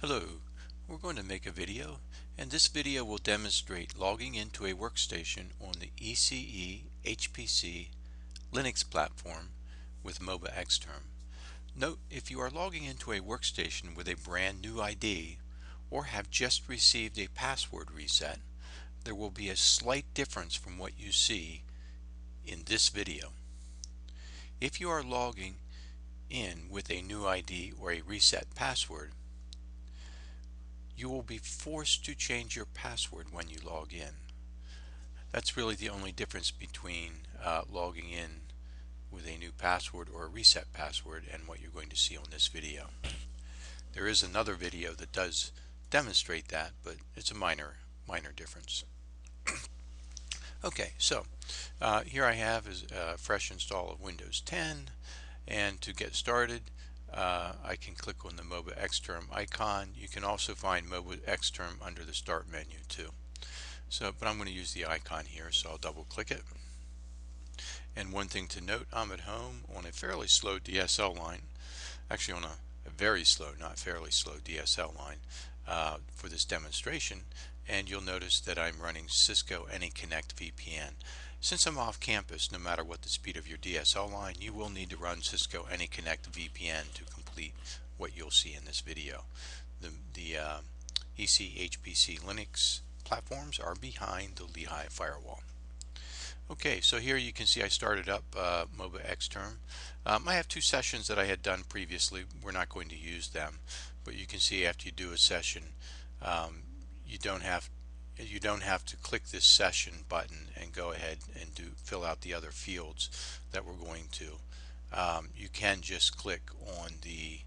Hello, we're going to make a video, and this video will demonstrate logging into a workstation on the ECE HPC Linux Platform with MobaXterm. Note, if you are logging into a workstation with a brand new ID or have just received a password reset, there will be a slight difference from what you see in this video. If you are logging in with a new ID or a reset password, you will be forced to change your password when you log in. That's really the only difference between logging in with a new password or a reset password and what you're going to see on this video. There is another video that does demonstrate that, but it's a minor difference. Okay, so here I have is a fresh install of Windows 10, and to get started I can click on the MobaXterm icon. You can also find MobaXterm under the Start menu too. But I'm going to use the icon here, so I'll double click it. And one thing to note, I'm at home on a fairly slow DSL line, actually on a very slow, not fairly slow DSL line for this demonstration, and you'll notice that I'm running Cisco AnyConnect VPN. Since I'm off campus, no matter what the speed of your DSL line, you will need to run Cisco AnyConnect VPN to complete what you'll see in this video. The ECE HPC Linux platforms are behind the Lehigh firewall. Okay, so here you can see I started up MobaXterm. I have two sessions that I had done previously. We're not going to use them, but you can see after you do a session, you don't have to click this session button and go ahead and fill out the other fields that we're going to. You can just click on the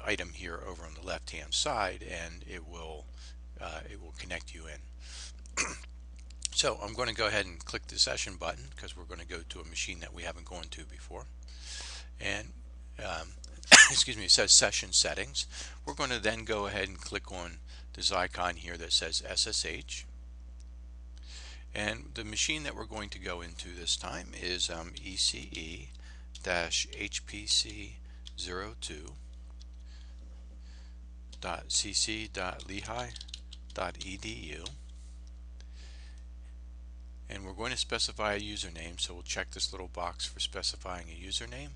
item here over on the left hand side, and it will connect you in. So I'm going to go ahead and click the session button because we're going to go to a machine that we haven't gone to before. And excuse me, it says session settings. We're going to then go ahead and click on this icon here that says SSH. And the machine that we're going to go into this time is ECE HPC02.cc.lehigh.edu. And we're going to specify a username, so we'll check this little box for specifying a username.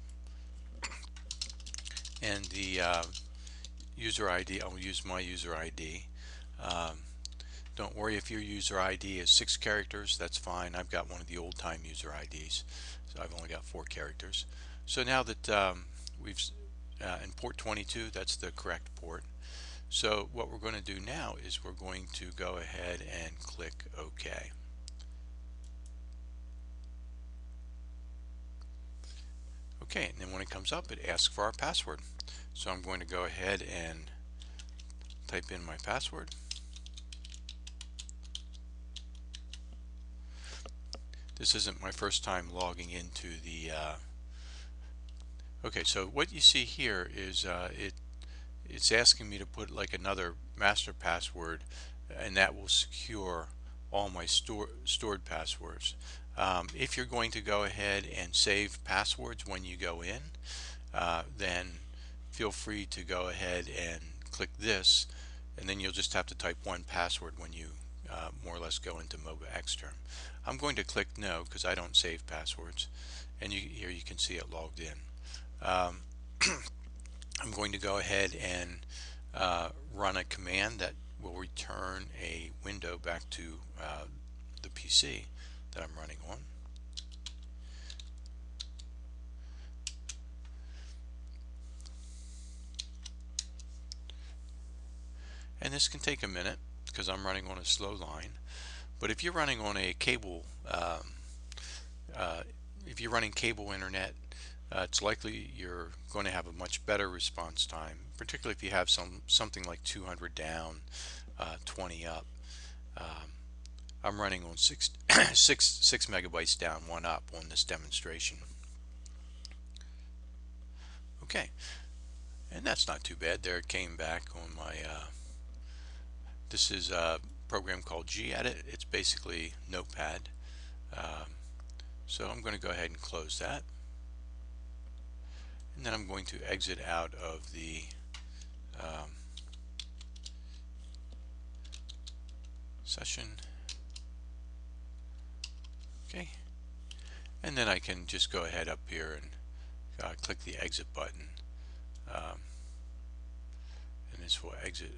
And the user ID, I'll use my user ID. Don't worry if your user ID is 6 characters, that's fine. I've got one of the old-time user IDs, so I've only got 4 characters. So now that we've in port 22, that's the correct port. So what we're going to do now is we're going to go ahead and click OK. Okay, and then when it comes up, it asks for our password. So I'm going to go ahead and type in my password. This isn't my first time logging into the okay, so what you see here is it's asking me to put like another master password, and that will secure all my stored passwords. If you're going to go ahead and save passwords when you go in, then feel free to go ahead and click this, and then you'll just have to type one password when you more or less go into MobaXterm. I'm going to click no because I don't save passwords, and here you can see it logged in. I'm going to go ahead and run a command that will return a window back to the PC that I'm running on. And this can take a minute because I'm running on a slow line. But if you're running on a cable, if you're running cable internet, it's likely you're going to have a much better response time, particularly if you have something like 200 down, 20 up. I'm running on 6 megabytes down, 1 up on this demonstration. Okay, and that's not too bad. There it came back on my this is a program called gedit. It's basically Notepad. So I'm going to go ahead and close that, and then I'm going to exit out of the um, session. Okay, and then I can just go ahead up here and click the exit button, and this will exit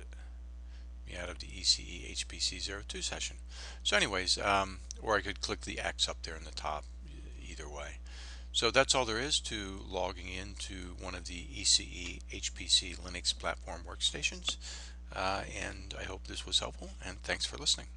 me out of the ECE HPC 02 session. So anyways, or I could click the X up there in the top, either way. So that's all there is to logging into one of the ECE HPC Linux Platform workstations, and I hope this was helpful, and thanks for listening.